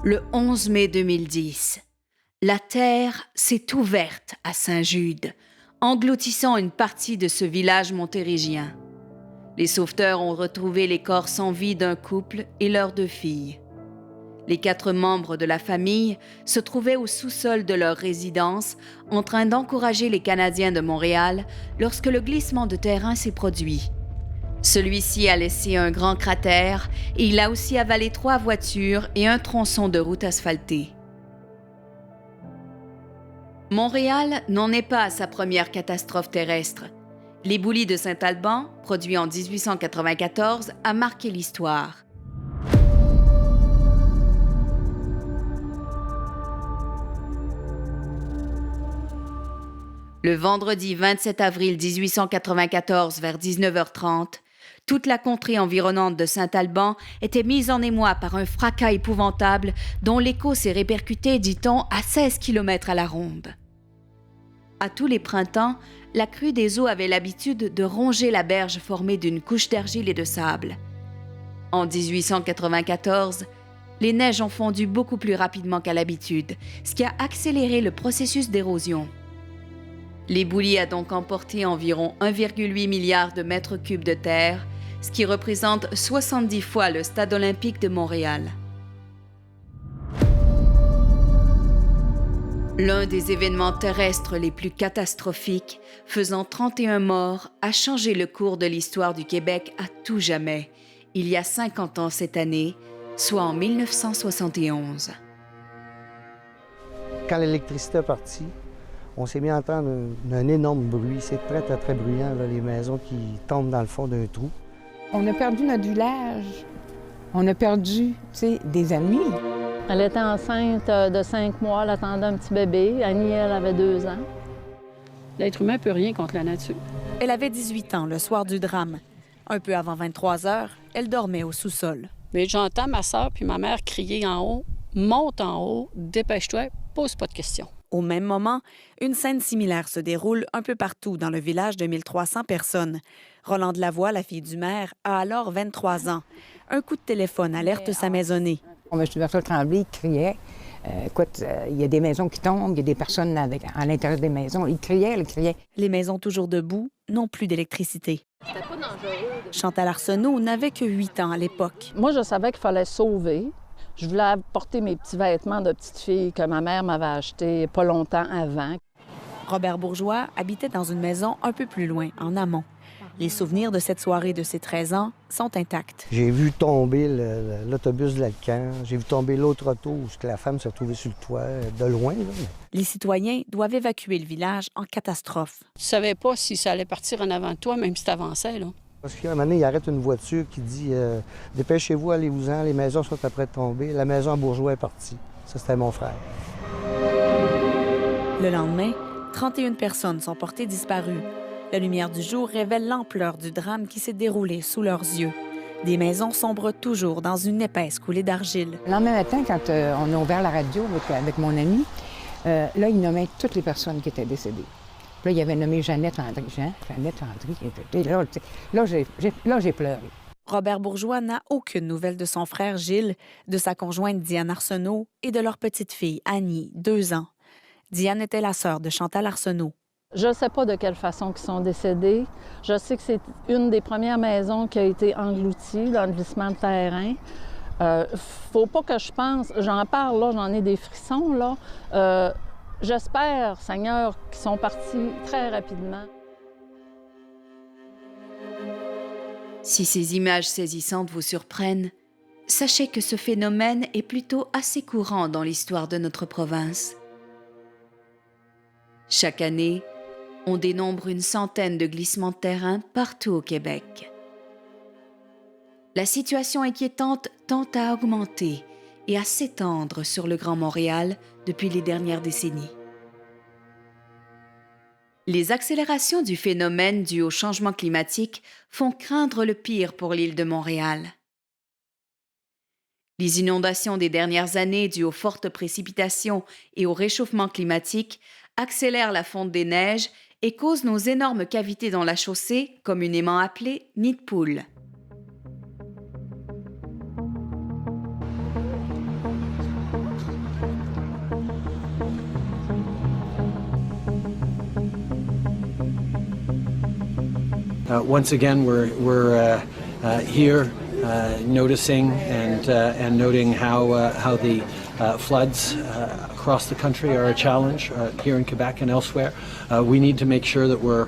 Le 11 mai 2010, la terre s'est ouverte à Saint-Jude, engloutissant une partie de ce village montérégien. Les sauveteurs ont retrouvé les corps sans vie d'un couple et leurs 2 filles. Les 4 membres de la famille se trouvaient au sous-sol de leur résidence, en train d'encourager les Canadiens de Montréal lorsque le glissement de terrain s'est produit. Celui-ci a laissé un grand cratère et il a aussi avalé 3 voitures et un tronçon de route asphaltée. Montréal n'en est pas à sa première catastrophe terrestre. L'éboulis de Saint-Alban, produit en 1894, a marqué l'histoire. Le vendredi 27 avril 1894, vers 19h30, toute la contrée environnante de Saint-Alban était mise en émoi par un fracas épouvantable dont l'écho s'est répercuté, dit-on, à 16 km à la ronde. À tous les printemps, la crue des eaux avait l'habitude de ronger la berge formée d'une couche d'argile et de sable. En 1894, les neiges ont fondu beaucoup plus rapidement qu'à l'habitude, ce qui a accéléré le processus d'érosion. L'éboulis a donc emporté environ 1,8 milliard de mètres cubes de terre, ce qui représente 70 fois le stade olympique de Montréal. L'un des événements terrestres les plus catastrophiques, faisant 31 morts, a changé le cours de l'histoire du Québec à tout jamais, il y a 50 ans cette année, soit en 1971. Quand l'électricité est partie, on s'est mis à entendre un énorme bruit. C'est très, très, très bruyant, là, les maisons qui tombent dans le fond d'un trou. On a perdu notre village. On a perdu, des amis. Elle était enceinte de 5 mois, elle attendait un petit bébé. Annie, elle avait 2 ans. L'être humain ne peut rien contre la nature. Elle avait 18 ans le soir du drame. Un peu avant 23 heures, elle dormait au sous-sol. Mais j'entends ma sœur puis ma mère crier en haut, « Monte en haut, dépêche-toi, pose pas de questions. » Au même moment, une scène similaire se déroule un peu partout dans le village de 1300 personnes. Roland Delavoye, la fille du maire, a alors 23 ans. Un coup de téléphone alerte sa maisonnée. M. Berthold Tremblay criait. Écoute, il y a des maisons qui tombent, il y a des personnes à l'intérieur des maisons. Il criait. Les maisons toujours debout n'ont plus d'électricité. C'était pas dangereux. Chantal Arsenault n'avait que 8 ans à l'époque. Moi, je savais qu'il fallait sauver. Je voulais apporter mes petits vêtements de petite fille que ma mère m'avait achetés pas longtemps avant. Robert Bourgeois habitait dans une maison un peu plus loin, en amont. Les souvenirs de cette soirée de ses 13 ans sont intacts. J'ai vu tomber l'autobus de l'Alcan. J'ai vu tomber l'autre auto où la femme se retrouvait sur le toit, de loin. Là. Les citoyens doivent évacuer le village en catastrophe. Tu savais pas si ça allait partir en avant de toi, même si tu avançais, là. Parce qu'à un moment donné, il arrête une voiture qui dit « Dépêchez-vous, allez-vous-en, les maisons sont après de tomber. » La maison à Bourgeois est partie. Ça, c'était mon frère. Le lendemain, 31 personnes sont portées disparues. La lumière du jour révèle l'ampleur du drame qui s'est déroulé sous leurs yeux. Des maisons sombrent toujours dans une épaisse coulée d'argile. Le lendemain matin, quand on a ouvert la radio avec mon ami, là, il nommait toutes les personnes qui étaient décédées. Puis là, il avait nommé Jeannette Landry. Là, j'ai pleuré. Robert Bourgeois n'a aucune nouvelle de son frère Gilles, de sa conjointe Diane Arsenault et de leur petite fille Annie, 2 ans. Diane était la sœur de Chantal Arsenault. Je ne sais pas de quelle façon ils sont décédés. Je sais que c'est une des premières maisons qui a été engloutie dans le glissement de terrain. Faut pas que je pense, j'en parle là, j'en ai des frissons là. J'espère, Seigneur, qu'ils sont partis très rapidement. Si ces images saisissantes vous surprennent, sachez que ce phénomène est plutôt assez courant dans l'histoire de notre province. Chaque année, on dénombre une centaine de glissements de terrain partout au Québec. La situation inquiétante tend à augmenter et à s'étendre sur le Grand Montréal depuis les dernières décennies. Les accélérations du phénomène dû au changement climatique font craindre le pire pour l'île de Montréal. Les inondations des dernières années dues aux fortes précipitations et au réchauffement climatique accélèrent la fonte des neiges et causent nos énormes cavités dans la chaussée, communément appelées nids de poules. Once again, we're here noticing and noting how the floods across the country are a challenge here in Quebec and elsewhere. We need to make sure that we're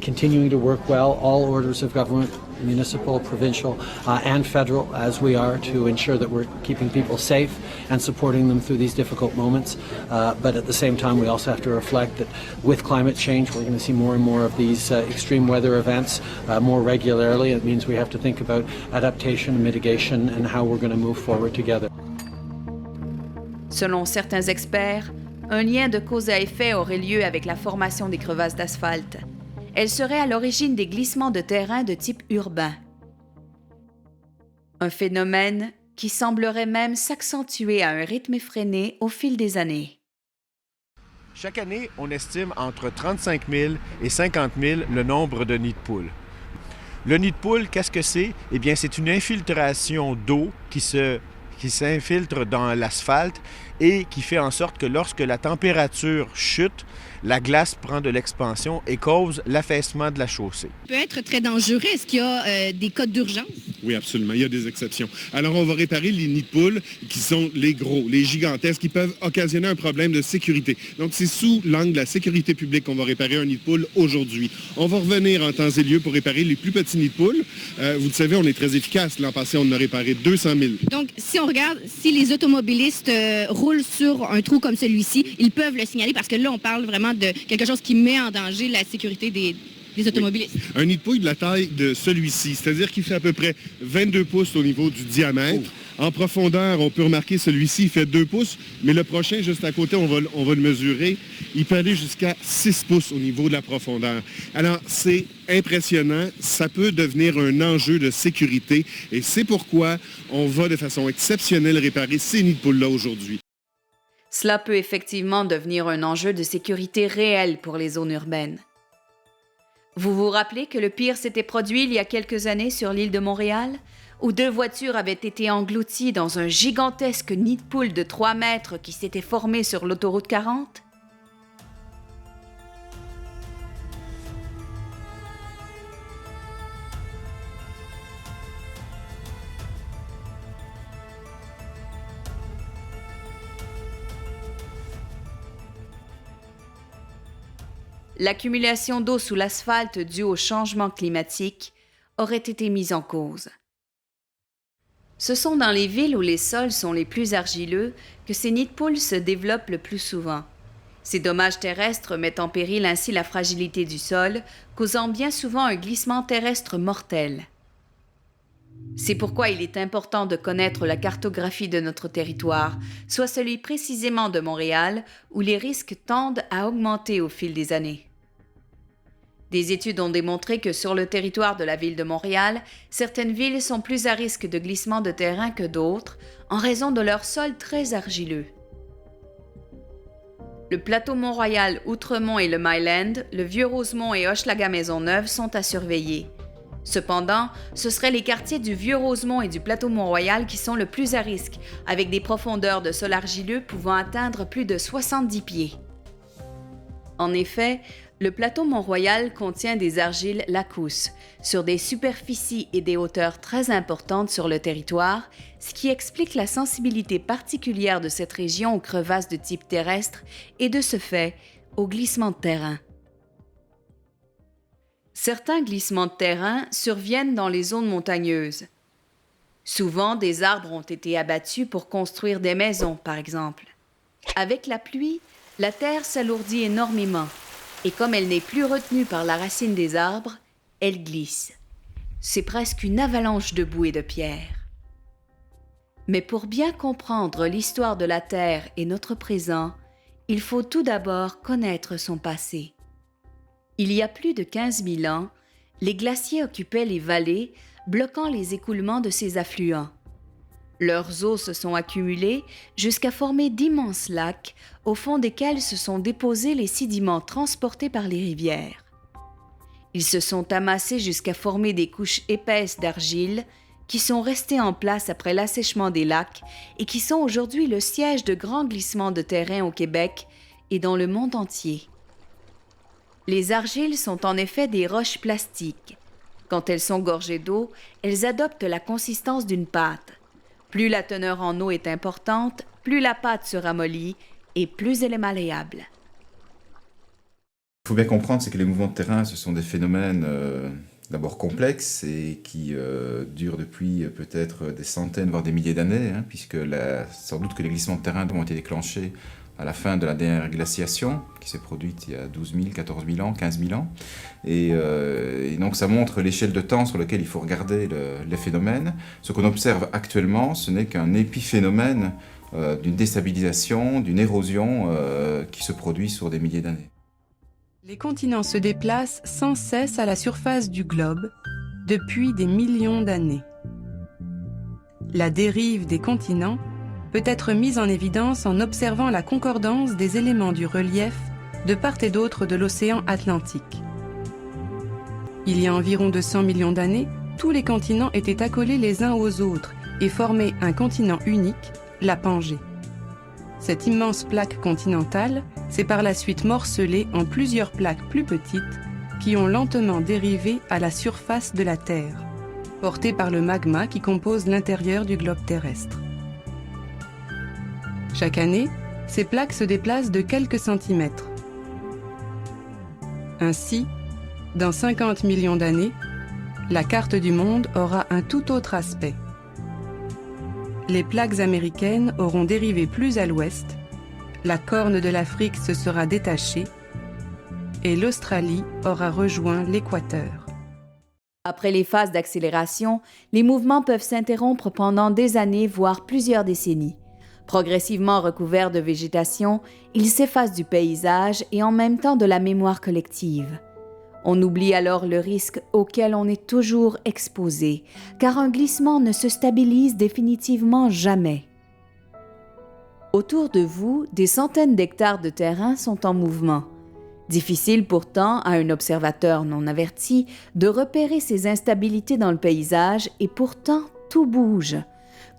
continuing to work well, all orders of government, municipal, provincial, and federal, as we are, to ensure that we're keeping people safe and supporting them through these difficult moments. But at the same time, we also have to reflect that with climate change, we're going to see more and more of these extreme weather events more regularly. It means we have to think about adaptation and mitigation and how we're going to move forward together. Selon certains experts, un lien de cause à effet aurait lieu avec la formation des crevasses d'asphalte. Elles seraient à l'origine des glissements de terrain de type urbain. Un phénomène qui semblerait même s'accentuer à un rythme effréné au fil des années. Chaque année, on estime entre 35 000 et 50 000 le nombre de nids de poules. Le nid de poule, qu'est-ce que c'est? Eh bien, c'est une infiltration d'eau qui s'infiltre dans l'asphalte et qui fait en sorte que lorsque la température chute, la glace prend de l'expansion et cause l'affaissement de la chaussée. Ça peut être très dangereux. Est-ce qu'il y a des cas d'urgence? Oui, absolument. Il y a des exceptions. Alors, on va réparer les nids de poules qui sont les gros, les gigantesques, qui peuvent occasionner un problème de sécurité. Donc, c'est sous l'angle de la sécurité publique qu'on va réparer un nid de poule aujourd'hui. On va revenir en temps et lieu pour réparer les plus petits nids de poules. Vous le savez, on est très efficace. L'an passé, on en a réparé 200 000. Donc, si on regarde, si les automobilistes roulent sur un trou comme celui-ci, ils peuvent le signaler parce que là, on parle vraiment de quelque chose qui met en danger la sécurité des automobilistes. Oui. Un nid de poule de la taille de celui-ci, c'est-à-dire qu'il fait à peu près 22 pouces au niveau du diamètre. Oh. En profondeur, on peut remarquer celui-ci, il fait 2 pouces, mais le prochain, juste à côté, on va le mesurer. Il peut aller jusqu'à 6 pouces au niveau de la profondeur. Alors, c'est impressionnant. Ça peut devenir un enjeu de sécurité et c'est pourquoi on va de façon exceptionnelle réparer ces nids de poules-là aujourd'hui. Cela peut effectivement devenir un enjeu de sécurité réel pour les zones urbaines. Vous vous rappelez que le pire s'était produit il y a quelques années sur l'île de Montréal, où 2 voitures avaient été englouties dans un gigantesque nid de poule de 3 mètres qui s'était formé sur l'autoroute 40? L'accumulation d'eau sous l'asphalte due au changement climatique aurait été mise en cause. Ce sont dans les villes où les sols sont les plus argileux que ces nids de poules se développent le plus souvent. Ces dommages terrestres mettent en péril ainsi la fragilité du sol, causant bien souvent un glissement terrestre mortel. C'est pourquoi il est important de connaître la cartographie de notre territoire, soit celui précisément de Montréal, où les risques tendent à augmenter au fil des années. Des études ont démontré que sur le territoire de la ville de Montréal, certaines villes sont plus à risque de glissement de terrain que d'autres, en raison de leur sol très argileux. Le plateau Mont-Royal, Outremont et le Myland, le Vieux-Rosemont et Hochelaga-Maisonneuve sont à surveiller. Cependant, ce seraient les quartiers du Vieux-Rosemont et du plateau Mont-Royal qui sont le plus à risque, avec des profondeurs de sol argileux pouvant atteindre plus de 70 pieds. En effet, le plateau Mont-Royal contient des argiles lacusses, sur des superficies et des hauteurs très importantes sur le territoire, ce qui explique la sensibilité particulière de cette région aux crevasses de type terrestre et de ce fait, aux glissements de terrain. Certains glissements de terrain surviennent dans les zones montagneuses. Souvent, des arbres ont été abattus pour construire des maisons, par exemple. Avec la pluie, la terre s'alourdit énormément. Et comme elle n'est plus retenue par la racine des arbres, elle glisse. C'est presque une avalanche de boue et de pierres. Mais pour bien comprendre l'histoire de la Terre et notre présent, il faut tout d'abord connaître son passé. Il y a plus de 15 000 ans, les glaciers occupaient les vallées, bloquant les écoulements de ces affluents. Leurs eaux se sont accumulées jusqu'à former d'immenses lacs, au fond desquels se sont déposés les sédiments transportés par les rivières. Ils se sont amassés jusqu'à former des couches épaisses d'argile qui sont restées en place après l'assèchement des lacs et qui sont aujourd'hui le siège de grands glissements de terrain au Québec et dans le monde entier. Les argiles sont en effet des roches plastiques, Quand elles sont gorgées d'eau, elles adoptent la consistance d'une pâte. Plus la teneur en eau est importante, plus la pâte se ramollit et plus elle est malléable. Il faut bien comprendre, c'est que les mouvements de terrain, ce sont des phénomènes d'abord complexes et qui durent depuis peut-être des centaines, voire des milliers d'années, puisque sans doute que les glissements de terrain ont été déclenchés à la fin de la dernière glaciation, qui s'est produite il y a 12 000, 14 000 ans, 15 000 ans. Et donc ça montre l'échelle de temps sur laquelle il faut regarder les phénomènes. Ce qu'on observe actuellement, ce n'est qu'un épiphénomène d'une déstabilisation, d'une érosion qui se produit sur des milliers d'années. Les continents se déplacent sans cesse à la surface du globe depuis des millions d'années. La dérive des continents peut être mise en évidence en observant la concordance des éléments du relief de part et d'autre de l'océan Atlantique. Il y a environ 200 millions d'années, tous les continents étaient accolés les uns aux autres et formaient un continent unique, la Pangée. Cette immense plaque continentale s'est par la suite morcelée en plusieurs plaques plus petites qui ont lentement dérivé à la surface de la Terre, portées par le magma qui compose l'intérieur du globe terrestre. Chaque année, ces plaques se déplacent de quelques centimètres. Ainsi, dans 50 millions d'années, la carte du monde aura un tout autre aspect. Les plaques américaines auront dérivé plus à l'ouest, la corne de l'Afrique se sera détachée et l'Australie aura rejoint l'équateur. Après les phases d'accélération, les mouvements peuvent s'interrompre pendant des années, voire plusieurs décennies. Progressivement recouverts de végétation, ils s'effacent du paysage et en même temps de la mémoire collective. On oublie alors le risque auquel on est toujours exposé, car un glissement ne se stabilise définitivement jamais. Autour de vous, des centaines d'hectares de terrain sont en mouvement. Difficile pourtant à un observateur non averti de repérer ces instabilités dans le paysage et pourtant tout bouge,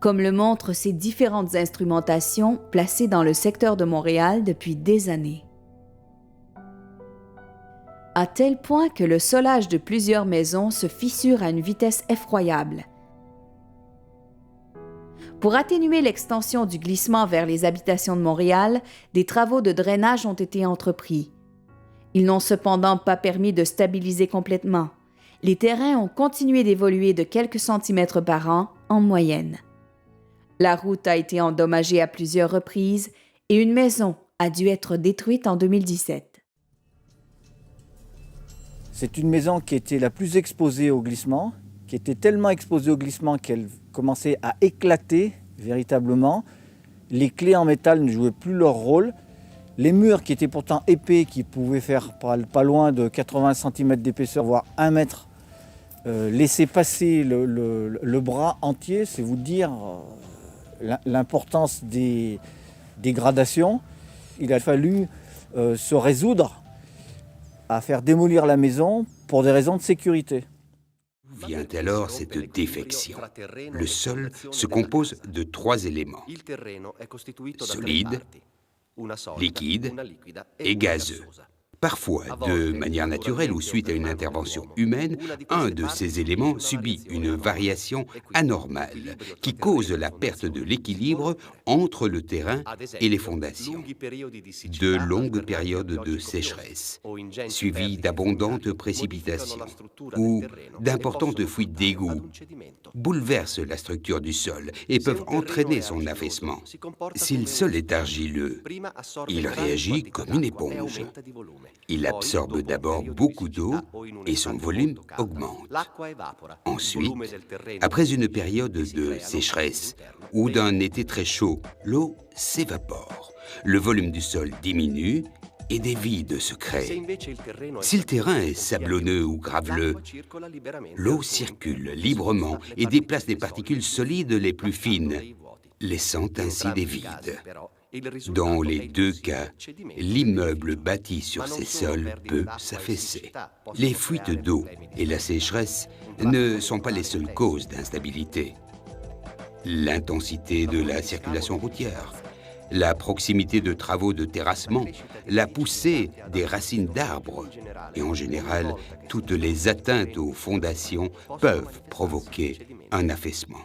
comme le montrent ces différentes instrumentations placées dans le secteur de Montréal depuis des années. À tel point que le solage de plusieurs maisons se fissure à une vitesse effroyable. Pour atténuer l'extension du glissement vers les habitations de Montréal, des travaux de drainage ont été entrepris. Ils n'ont cependant pas permis de stabiliser complètement. Les terrains ont continué d'évoluer de quelques centimètres par an en moyenne. La route a été endommagée à plusieurs reprises et une maison a dû être détruite en 2017. C'est une maison qui était la plus exposée au glissement, qui était tellement exposée au glissement qu'elle commençait à éclater véritablement. Les clés en métal ne jouaient plus leur rôle. Les murs qui étaient pourtant épais, qui pouvaient faire pas loin de 80 cm d'épaisseur, voire 1 mètre, laissaient passer le bras entier, c'est vous dire l'importance des dégradations. Il a fallu se résoudre à faire démolir la maison pour des raisons de sécurité. Vient alors cette défection. Le sol se compose de 3 éléments, solide, liquide et gazeux. Parfois, de manière naturelle ou suite à une intervention humaine, un de ces éléments subit une variation anormale qui cause la perte de l'équilibre entre le terrain et les fondations. De longues périodes de sécheresse, suivies d'abondantes précipitations ou d'importantes fuites d'égouts, bouleversent la structure du sol et peuvent entraîner son affaissement. Si le sol est argileux, il réagit comme une éponge. Il absorbe d'abord beaucoup d'eau et son volume augmente. Ensuite, après une période de sécheresse ou d'un été très chaud, l'eau s'évapore. Le volume du sol diminue et des vides se créent. Si le terrain est sablonneux ou graveleux, l'eau circule librement et déplace les particules solides les plus fines, laissant ainsi des vides. Dans les 2 cas, l'immeuble bâti sur ces sols peut s'affaisser. Les fuites d'eau et la sécheresse ne sont pas les seules causes d'instabilité. L'intensité de la circulation routière, la proximité de travaux de terrassement, la poussée des racines d'arbres et en général, toutes les atteintes aux fondations peuvent provoquer un affaissement.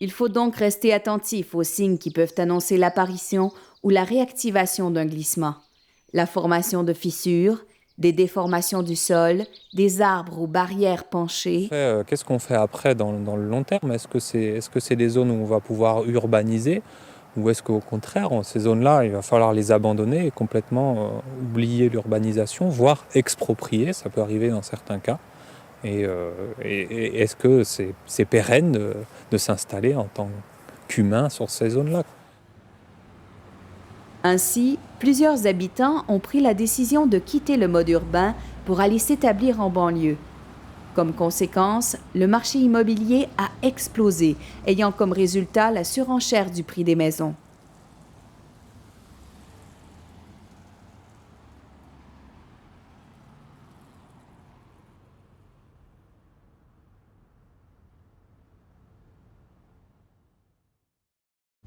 Il faut donc rester attentif aux signes qui peuvent annoncer l'apparition ou la réactivation d'un glissement. La formation de fissures, des déformations du sol, des arbres ou barrières penchées. Qu'est-ce qu'on fait après dans le long terme? Est-ce que c'est des zones où on va pouvoir urbaniser ou est-ce qu'au contraire, ces zones-là, il va falloir les abandonner et complètement oublier l'urbanisation, voire exproprier, ça peut arriver dans certains cas. Et est-ce que c'est pérenne de s'installer en tant qu'humain sur ces zones-là? Ainsi, plusieurs habitants ont pris la décision de quitter le mode urbain pour aller s'établir en banlieue. Comme conséquence, le marché immobilier a explosé, ayant comme résultat la surenchère du prix des maisons.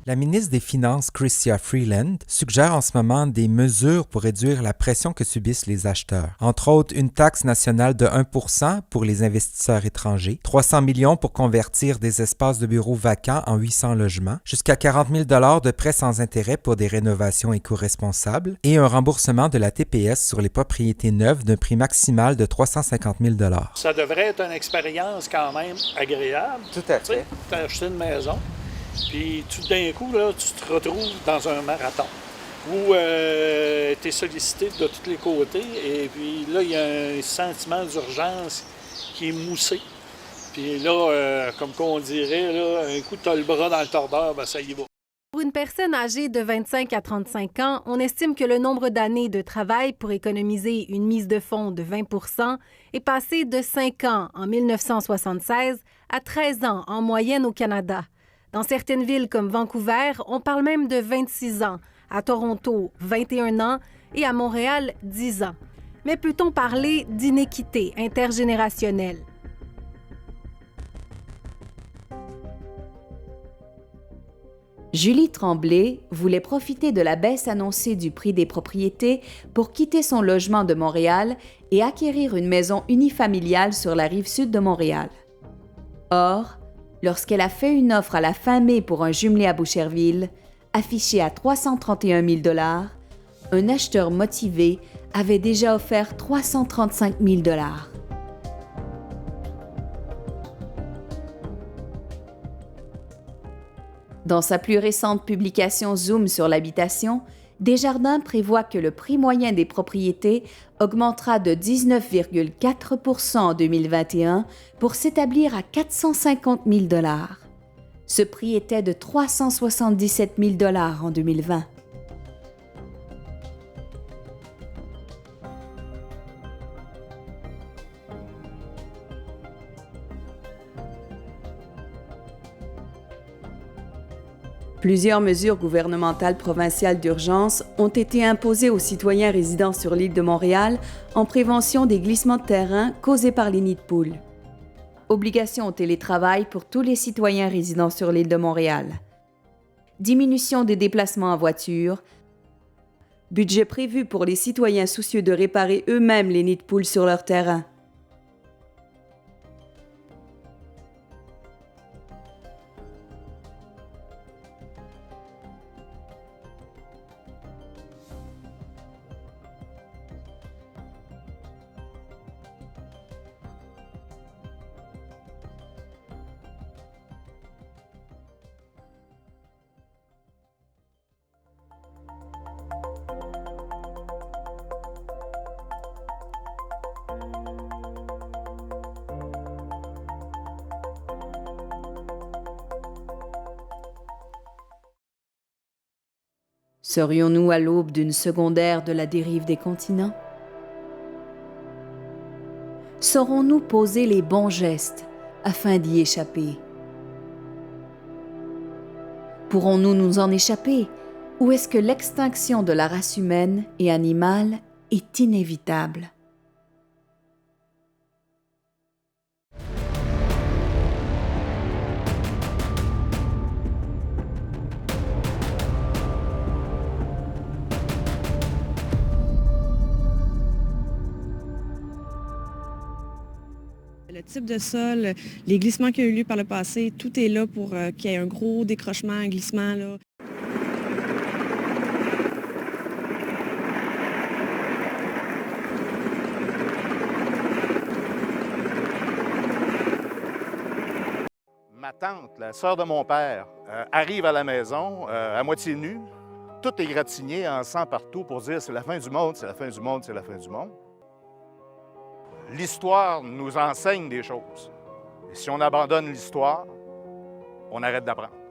La ministre des Finances, Chrystia Freeland, suggère en ce moment des mesures pour réduire la pression que subissent les acheteurs. Entre autres, une taxe nationale de 1% pour les investisseurs étrangers, 300 millions pour convertir des espaces de bureaux vacants en 800 logements, jusqu'à 40 000 $ de prêts sans intérêt pour des rénovations éco-responsables et un remboursement de la TPS sur les propriétés neuves d'un prix maximal de 350 000 $. Ça devrait être une expérience quand même agréable. Tout à fait. Tu as acheté une maison. Puis tout d'un coup, là, tu te retrouves dans un marathon où tu es sollicité de tous les côtés et puis là, il y a un sentiment d'urgence qui est moussé. Puis là, comme on dirait, là, un coup, tu as le bras dans le tordeur, ben ça y va. Pour une personne âgée de 25 à 35 ans, on estime que le nombre d'années de travail pour économiser une mise de fonds de 20 % est passé de 5 ans en 1976 à 13 ans en moyenne au Canada. Dans certaines villes comme Vancouver, on parle même de 26 ans, à Toronto, 21 ans et à Montréal, 10 ans. Mais peut-on parler d'inéquité intergénérationnelle? Julie Tremblay voulait profiter de la baisse annoncée du prix des propriétés pour quitter son logement de Montréal et acquérir une maison unifamiliale sur la rive sud de Montréal. Or, lorsqu'elle a fait une offre à la fin mai pour un jumelé à Boucherville, affiché à 331 000 $, un acheteur motivé avait déjà offert 335 000 $. Dans sa plus récente publication Zoom sur l'habitation, Desjardins prévoit que le prix moyen des propriétés augmentera de 19,4 % en 2021 pour s'établir à 450 000 $. Ce prix était de 377 000 $ en 2020. Plusieurs mesures gouvernementales provinciales d'urgence ont été imposées aux citoyens résidant sur l'île de Montréal en prévention des glissements de terrain causés par les nids de poules. Obligation au télétravail pour tous les citoyens résidant sur l'île de Montréal. Diminution des déplacements en voiture. Budget prévu pour les citoyens soucieux de réparer eux-mêmes les nids de poules sur leur terrain. Serions-nous à l'aube d'une seconde ère de la dérive des continents? Saurons-nous poser les bons gestes afin d'y échapper? Pourrons-nous nous en échapper? Ou est-ce que l'extinction de la race humaine et animale est inévitable? type de sol, les glissements qui ont eu lieu par le passé, tout est là pour qu'il y ait un gros décrochement, un glissement, là. Ma tante, la sœur de mon père, arrive à la maison à moitié nue, tout égratigné en sang partout pour dire c'est la fin du monde, c'est la fin du monde, c'est la fin du monde. L'histoire nous enseigne des choses. Et si on abandonne l'histoire, on arrête d'apprendre.